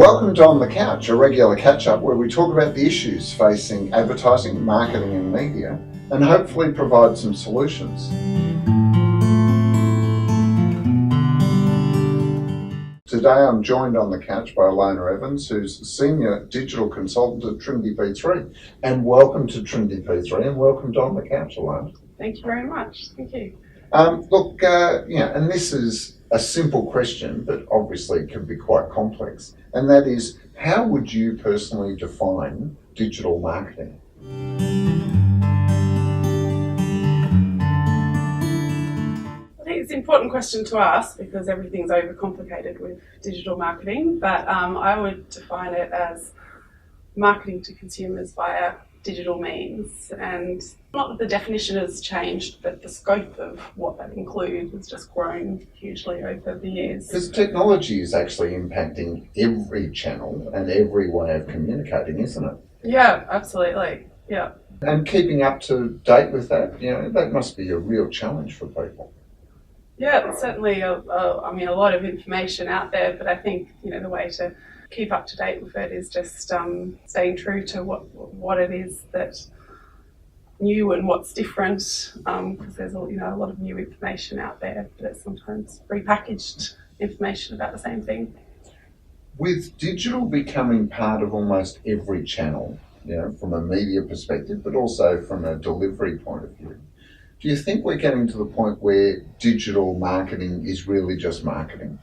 Welcome to On the Couch, a regular catch-up where we talk about the issues facing advertising, marketing and media, and hopefully provide some solutions. Today I'm joined on the couch by Ilona Evans, who's Senior Digital Consultant at Trinity P3. And welcome to Trinity P3 and welcome to On the Couch, Ilona. Thank you very much. Thank you. And this is a simple question, but obviously it can be quite complex. And that is, how would you personally define digital marketing? I think it's an important question to ask because everything's overcomplicated with digital marketing, but I would define it as marketing to consumers via digital means. And not that the definition has changed, but the scope of what that includes has just grown hugely over the years. Because technology is actually impacting every channel and every way of communicating, isn't it? Yeah, absolutely. Yeah. And keeping up to date with that, that must be a real challenge for people. Yeah, there's certainly a lot of information out there, but I think, the way to keep up to date with it is just staying true to what it is that's new and what's different, because there's a lot of new information out there, but it's sometimes repackaged information about the same thing. With digital becoming part of almost every channel, from a media perspective, but also from a delivery point of view, do you think we're getting to the point where digital marketing is really just marketing?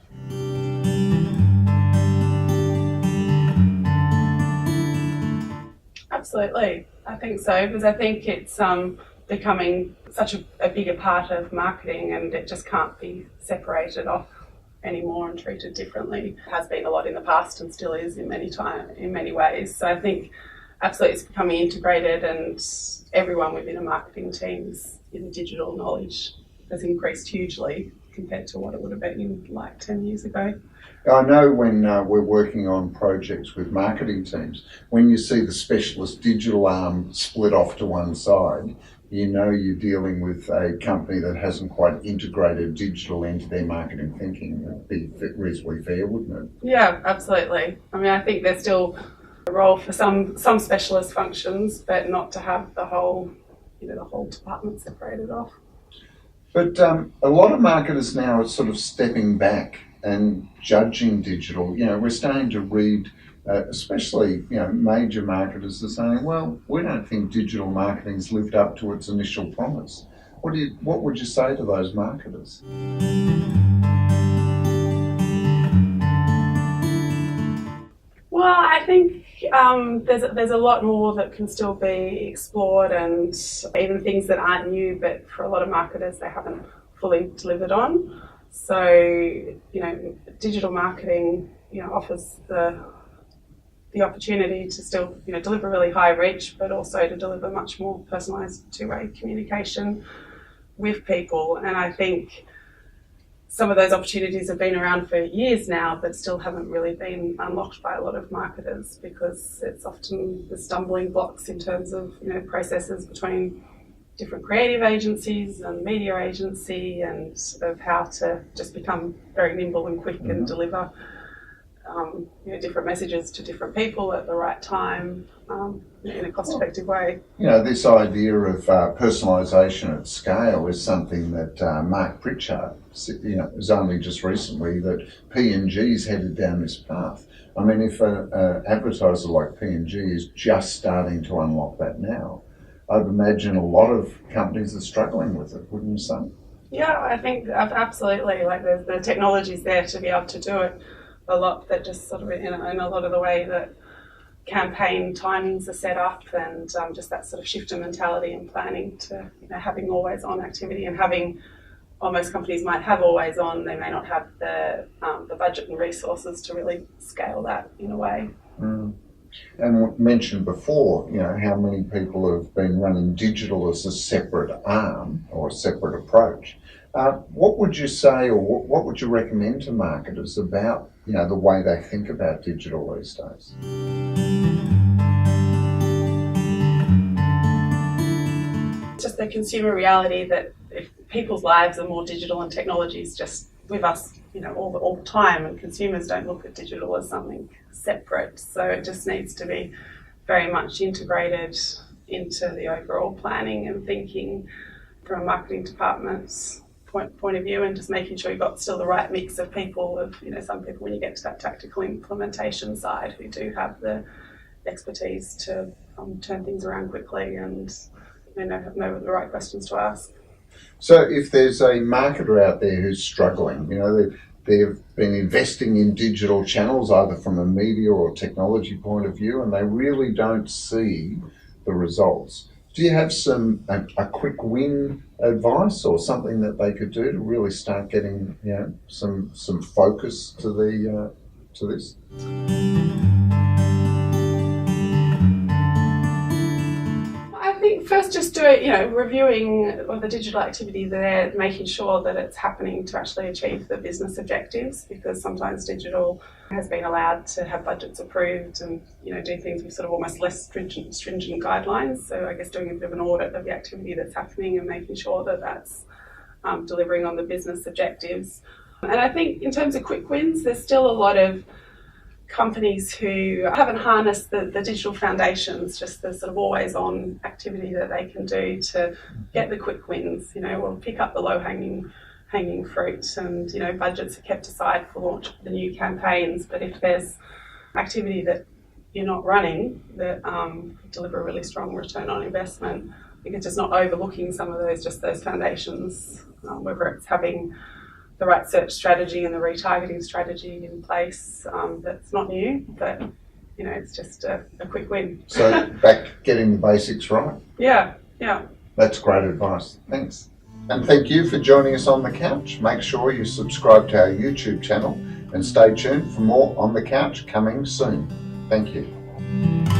Absolutely, I think so, because I think it's becoming such a bigger part of marketing, and it just can't be separated off anymore and treated differently. It has been a lot in the past and still is in many ways. So I think absolutely it's becoming integrated, and everyone within a marketing team's digital knowledge has increased hugely compared to what it would have been like 10 years ago. I know when we're working on projects with marketing teams, when you see the specialist digital arm split off to one side, you're dealing with a company that hasn't quite integrated digital into their marketing thinking. That'd be reasonably fair, wouldn't it? Yeah, absolutely. I think there's still a role for some specialist functions, but not to have the whole department separated off. But a lot of marketers now are sort of stepping back and judging digital. We're starting to read, especially major marketers are saying, well, we don't think digital marketing's lived up to its initial promise. What would you say to those marketers? Well, I think there's a lot more that can still be explored, and even things that aren't new, but for a lot of marketers they haven't fully delivered on. So, digital marketing, offers the opportunity to still, deliver really high reach, but also to deliver much more personalised two-way communication with people. And I think some of those opportunities have been around for years now, but still haven't really been unlocked by a lot of marketers, because it's often the stumbling blocks in terms of, processes between different creative agencies and media agency, and of how to just become very nimble and quick and deliver different messages to different people at the right time in a cost-effective way. This idea of personalisation at scale is something that Mark Pritchard, is only just recently that P&G's headed down this path. If an advertiser like P&G is just starting to unlock that now, I'd imagine a lot of companies are struggling with it, wouldn't you say? Yeah, I think absolutely. The technology's there to be able to do it a lot, that just sort of in a lot of the way that campaign timings are set up, and just that sort of shift in mentality and planning to having always on activity, and having, while most companies might have always on, they may not have the budget and resources to really scale that in a way. And mentioned before, how many people have been running digital as a separate arm or a separate approach. What would you say, or what would you recommend to marketers about, the way they think about digital these days? Just the consumer reality that if people's lives are more digital and technology is just with us, all the time, and consumers don't look at digital as something separate. So it just needs to be very much integrated into the overall planning and thinking from a marketing department's point of view, and just making sure you've got still the right mix of people. Of some people, when you get to that tactical implementation side, who do have the expertise to turn things around quickly and know the right questions to ask. So if there's a marketer out there who's struggling, they've been investing in digital channels either from a media or technology point of view, and they really don't see the results. Do you have a quick win advice or something that they could do to really start getting some focus to this? I think first just do it, reviewing the digital activity there, making sure that it's happening to actually achieve the business objectives, because sometimes digital has been allowed to have budgets approved and do things with sort of almost less stringent guidelines. So I guess doing a bit of an audit of the activity that's happening and making sure that that's delivering on the business objectives. And I think in terms of quick wins, there's still a lot of companies who haven't harnessed the digital foundations, just the sort of always on activity that they can do to get the quick wins, or pick up the low hanging fruit, and budgets are kept aside for launch of the new campaigns. But if there's activity that you're not running that deliver a really strong return on investment, I think it's just not overlooking some of those foundations, whether it's having the right search strategy and the retargeting strategy in place. That's not new, but it's just a quick win. So back getting the basics right. Yeah. That's great advice. Thanks. And thank you for joining us on the couch. Make sure you subscribe to our YouTube channel and stay tuned for more On the Couch coming soon. Thank you.